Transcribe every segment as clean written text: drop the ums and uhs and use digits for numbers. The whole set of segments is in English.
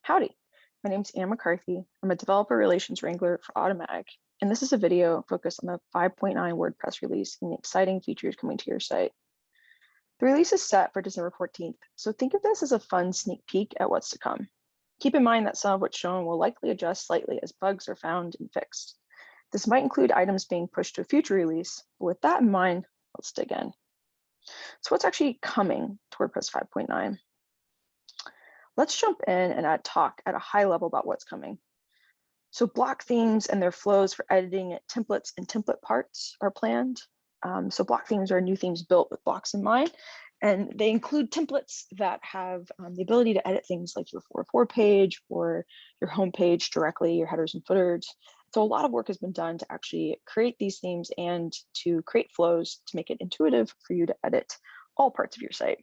Howdy, my name's Anna McCarthy. I'm a developer relations wrangler for Automatic, and this is a video focused on the 5.9 WordPress release and the exciting features coming to your site. The release is set for December 14th, so think of this as a fun sneak peek at what's to come. Keep in mind that some of what's shown will likely adjust slightly as bugs are found and fixed. This might include items being pushed to a future release, but with that in mind, let's dig in. So what's actually coming to WordPress 5.9? Let's jump in and talk at a high level about what's coming. So block themes and their flows for editing templates and template parts are planned. So block themes are new themes built with blocks in mind, and they include templates that have the ability to edit things like your 404 page or your home page directly, your headers and footers. So a lot of work has been done to actually create these themes and to create flows to make it intuitive for you to edit all parts of your site.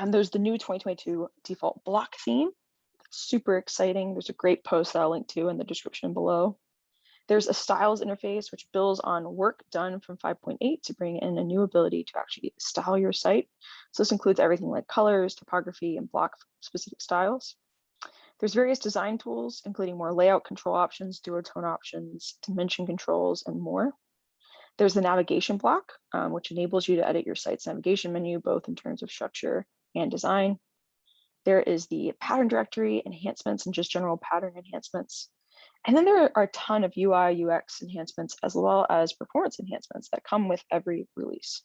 There's the new 2022 default block theme. Super exciting. There's a great post that I'll link to in the description below. There's a styles interface, which builds on work done from 5.8 to bring in a new ability to actually style your site. So this includes everything like colors, typography, and block specific styles. There's various design tools, including more layout control options, duotone options, dimension controls, and more. There's the navigation block, which enables you to edit your site's navigation menu, both in terms of structure and design. There is the pattern directory enhancements and just general pattern enhancements. And then there are a ton of UI, UX enhancements, as well as performance enhancements that come with every release.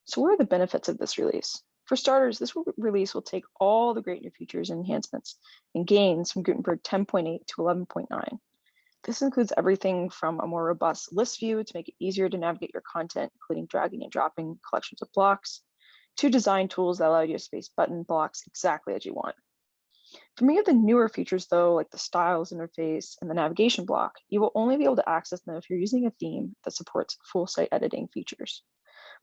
So what are the benefits of this release? For starters, this release will take all the great new features and enhancements and gains from Gutenberg 10.8 to 11.9. This includes everything from a more robust list view to make it easier to navigate your content, including dragging and dropping collections of blocks, to design tools that allow you to space button blocks exactly as you want. For many of the newer features, though, like the styles interface and the navigation block, you will only be able to access them if you're using a theme that supports full site editing features.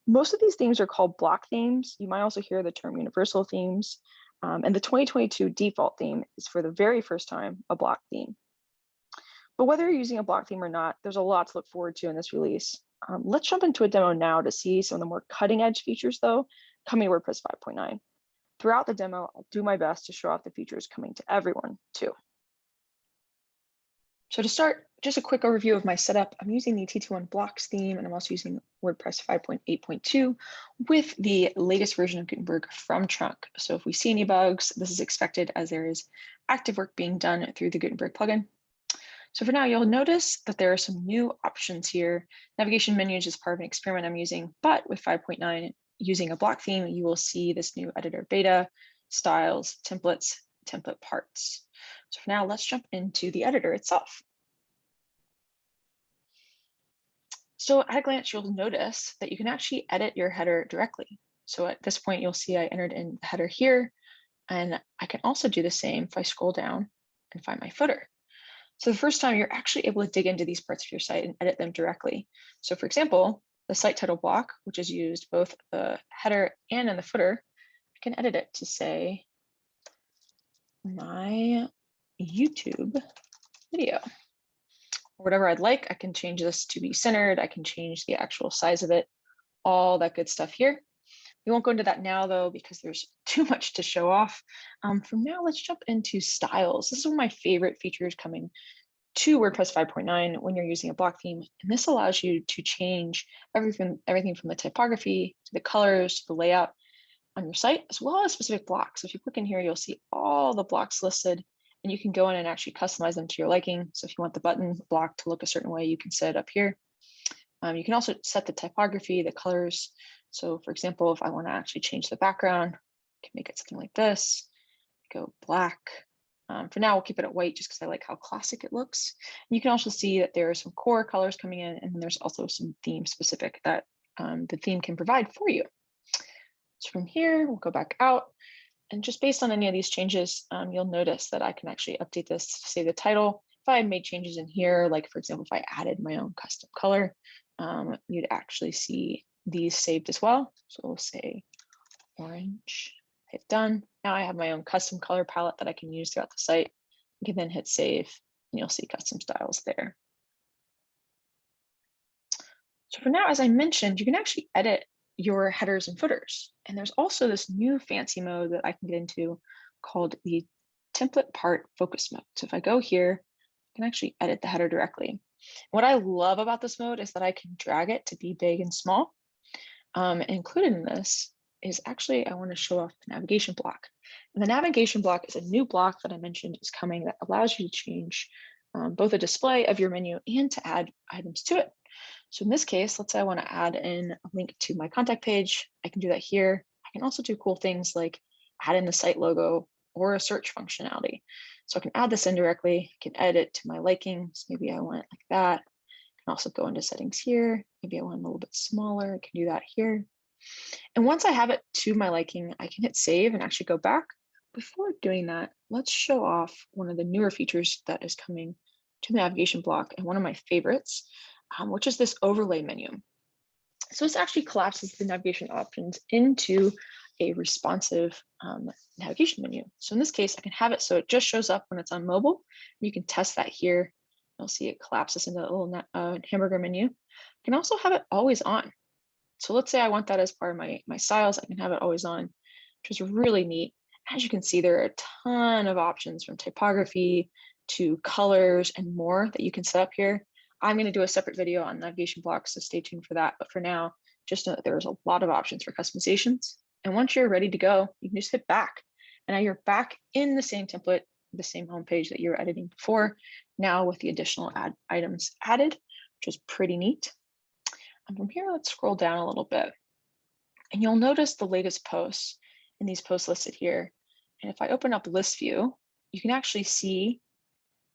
Most of these themes are called block themes. You might also hear the term universal themes. And the 2022 default theme is, for the very first time, a block theme. But whether you're using a block theme or not, there's a lot to look forward to in this release. Let's jump into a demo now to see some of the more cutting edge features, though, coming to WordPress 5.9. Throughout the demo, I'll do my best to show off the features coming to everyone, too. So to start, just a quick overview of my setup. I'm using the TT1 blocks theme, and I'm also using WordPress 5.8.2 with the latest version of Gutenberg from Trunk. So if we see any bugs, this is expected as there is active work being done through the Gutenberg plugin. So for now, you'll notice that there are some new options here. Navigation menus is part of an experiment I'm using, but with 5.9, using a block theme, you will see this new editor beta, styles, templates, template parts. So for now, let's jump into the editor itself. So at a glance, you'll notice that you can actually edit your header directly. So at this point, you'll see I entered in the header here, and I can also do the same if I scroll down and find my footer. So the first time, you're actually able to dig into these parts of your site and edit them directly. So for example, the site title block, which is used both the header and in the footer, I can edit it to say my YouTube video or whatever I'd like. I can change this to be centered. I can change the actual size of it, all that good stuff here. We won't go into that now, though, because there's too much to show off. From now, let's jump into styles. This is one of my favorite features coming to WordPress 5.9 when you're using a block theme. And this allows you to change everything from the typography to the colors to the layout on your site, as well as specific blocks. So if you click in here, you'll see all the blocks listed, and you can go in and actually customize them to your liking. So if you want the button block to look a certain way, you can set it up here. You can also set the typography, the colors. So for example, if I want to actually change the background, I can make it something like this, go black. For now, we'll keep it at white just because I like how classic it looks. And you can also see that there are some core colors coming in, and then there's also some theme specific that the theme can provide for you. So from here, we'll go back out. And just based on any of these changes, you'll notice that I can actually update this to say the title. If I made changes in here, like for example, if I added my own custom color, you'd actually see these saved as well. So we'll say orange. Hit done. Now I have my own custom color palette that I can use throughout the site. You can then hit save, and you'll see custom styles there. So for now, as I mentioned, you can actually edit your headers and footers. And there's also this new fancy mode that I can get into called the template part focus mode. So if I go here, I can actually edit the header directly. What I love about this mode is that I can drag it to be big and small. Included in this is actually, I want to show off the navigation block. And the navigation block is a new block that I mentioned is coming that allows you to change both a display of your menu and to add items to it. So in this case, let's say I want to add in a link to my contact page. I can do that here. I can also do cool things like add in the site logo or a search functionality. So I can add this in directly. I can edit to my likings. Maybe I want it like that. I can also go into settings here. Maybe I want it a little bit smaller. I can do that here. And once I have it to my liking, I can hit save and actually go back. Before doing that, let's show off one of the newer features that is coming to the navigation block and one of my favorites, which is this overlay menu. So this actually collapses the navigation options into a responsive navigation menu. So in this case, I can have it so it just shows up when it's on mobile. You can test that here. You'll see it collapses into a little hamburger menu. I can also have it always on. So let's say I want that as part of my styles. I can have it always on, which is really neat. As you can see, there are a ton of options from typography to colors and more that you can set up here. I'm going to do a separate video on navigation blocks, so stay tuned for that. But for now, just know that there's a lot of options for customizations. And once you're ready to go, you can just hit back. And now you're back in the same template, the same homepage that you were editing before, now with the additional items added, which is pretty neat. And from here, let's scroll down a little bit. And you'll notice the latest posts and these posts listed here. And if I open up list view, you can actually see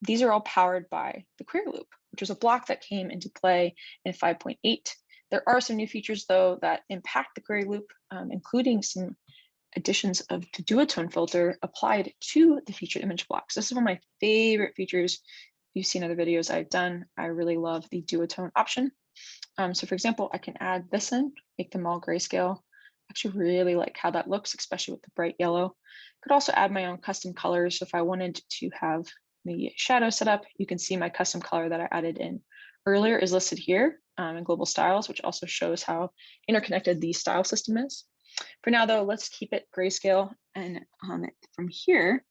these are all powered by the query loop, which is a block that came into play in 5.8. There are some new features, though, that impact the query loop, including some additions of the Duotone filter applied to the featured image blocks. This is one of my favorite features. If you've seen other videos I've done, I really love the Duotone option. So for example, I can add this in, make them all grayscale. I actually really like how that looks, especially with the bright yellow. Could also add my own custom colors. So if I wanted to have the shadow set up, you can see my custom color that I added in earlier is listed here in global styles, which also shows how interconnected the style system is. For now though, let's keep it grayscale. And from here,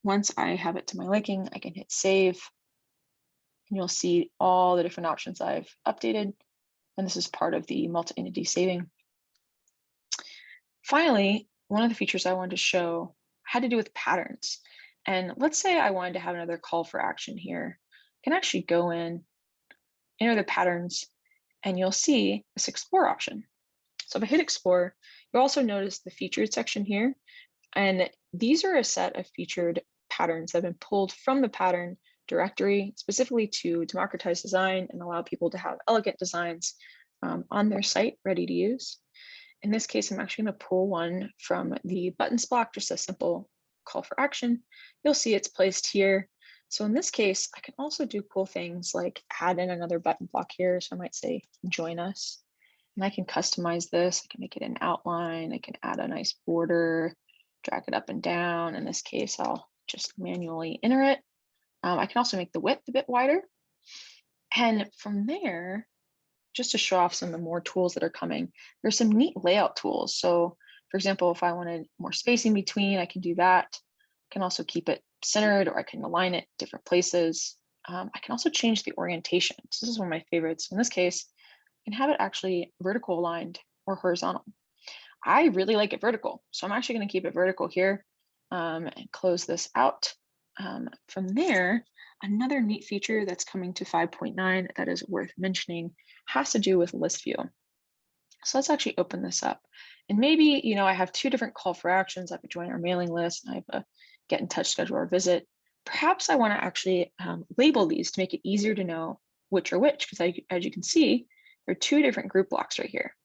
once I have it to my liking, I can hit save. And you'll see all the different options I've updated. And this is part of the multi-entity saving. Finally, one of the features I wanted to show had to do with patterns. And let's say I wanted to have another call for action here. I can actually go in, enter the patterns, and you'll see this explore option. So if I hit explore, you'll also notice the featured section here. And these are a set of featured patterns that have been pulled from the pattern directory, specifically to democratize design and allow people to have elegant designs on their site ready to use. In this case, I'm actually going to pull one from the buttons block, just a simple call for action. You'll see it's placed here. So in this case, I can also do cool things like add in another button block here. So I might say, join us. And I can customize this. I can make it an outline. I can add a nice border, drag it up and down. In this case, I'll just manually enter it. I can also make the width a bit wider. And from there, just to show off some of the more tools that are coming, there's some neat layout tools. So for example, if I wanted more spacing between, I can do that. I can also keep it centered, or I can align it different places. I can also change the orientation. So this is one of my favorites. In this case, I can have it actually vertical aligned or horizontal. I really like it vertical. So I'm actually going to keep it vertical here and close this out. From there, another neat feature that's coming to 5.9 that is worth mentioning has to do with list view. So let's actually open this up. And maybe, I have two different call for actions. I have a join our mailing list, and I have a get in touch, schedule, or visit. Perhaps I want to actually label these to make it easier to know which are which, because as you can see, there are two different group blocks right here.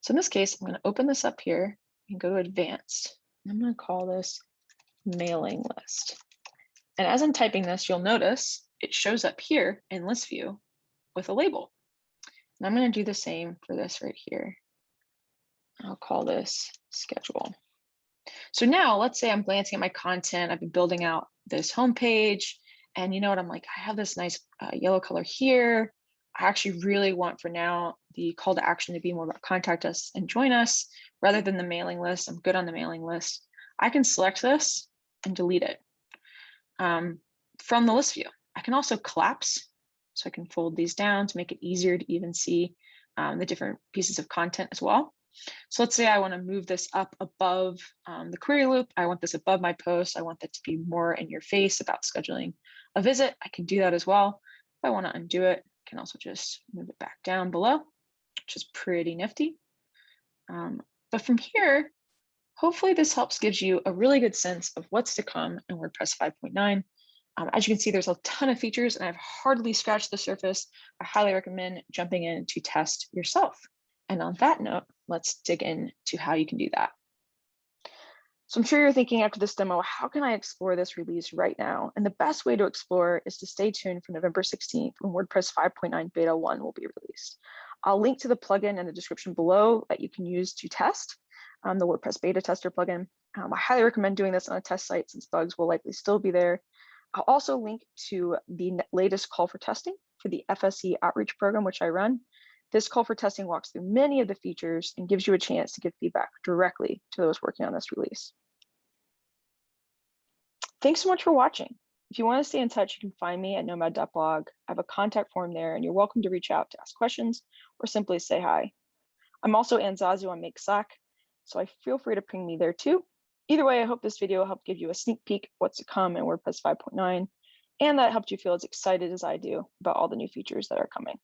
So in this case, I'm going to open this up here and go to advanced. And I'm going to call this mailing list. And as I'm typing this, you'll notice it shows up here in list view with a label. And I'm going to do the same for this right here. I'll call this schedule. So now let's say I'm glancing at my content. I've been building out this homepage, and you know what? I'm like, I have this nice yellow color here. I actually really want for now the call to action to be more about contact us and join us rather than the mailing list. I'm good on the mailing list. I can select this and delete it. from the list view. I can also collapse, so I can fold these down to make it easier to even see the different pieces of content as well. So let's say I want to move this up above the query loop. I want this above my post. I want that to be more in your face about scheduling a visit. I can do that as well. If I want to undo it, I can also just move it back down below, which is pretty nifty. But from here, hopefully this helps gives you a really good sense of what's to come in WordPress 5.9. As you can see, there's a ton of features and I've hardly scratched the surface. I highly recommend jumping in to test yourself. And on that note, let's dig into how you can do that. So I'm sure you're thinking after this demo, how can I explore this release right now? And the best way to explore is to stay tuned for November 16th when WordPress 5.9 Beta 1 will be released. I'll link to the plugin in the description below that you can use to test the WordPress Beta Tester plugin. I highly recommend doing this on a test site since bugs will likely still be there. I'll also link to the latest call for testing for the FSE outreach program, which I run. This call for testing walks through many of the features and gives you a chance to give feedback directly to those working on this release. Thanks so much for watching. If you want to stay in touch, you can find me at nomad.blog. I have a contact form there, and you're welcome to reach out to ask questions or simply say hi. I'm also Anzazu on Make Slack, so feel free to ping me there too. Either way, I hope this video helped give you a sneak peek of what's to come in WordPress 5.9, and that helped you feel as excited as I do about all the new features that are coming.